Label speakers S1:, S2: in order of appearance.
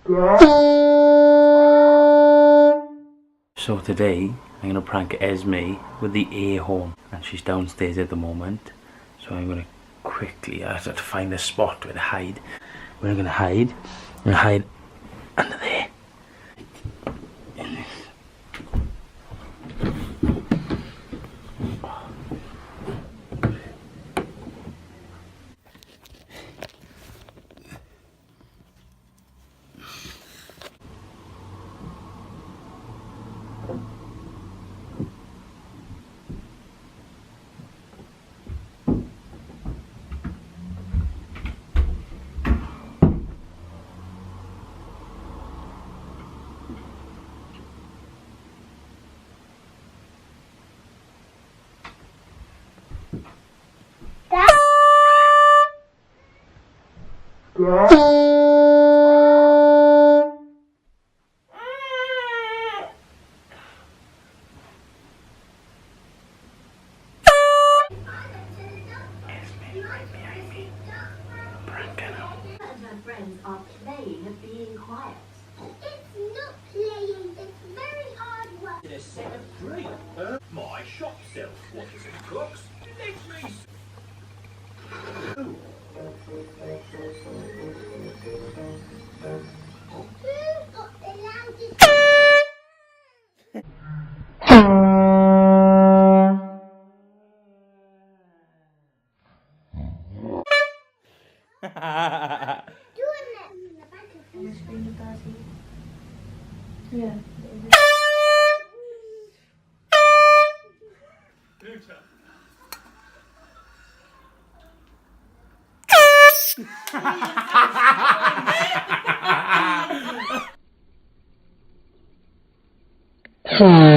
S1: So today I'm going to prank Esme with the A home, and she's downstairs at the moment. So I'm going to quickly, I have to find a spot where to hide. We're going to hide. I'm going to hide under there. In this.
S2: Friends are playing at being quiet. It's not playing, it's very hard work.
S3: In a set of three. My shop sells watches and clocks. Let me see.
S2: Who's got the loudest?
S4: Yeah.
S1: Hmm.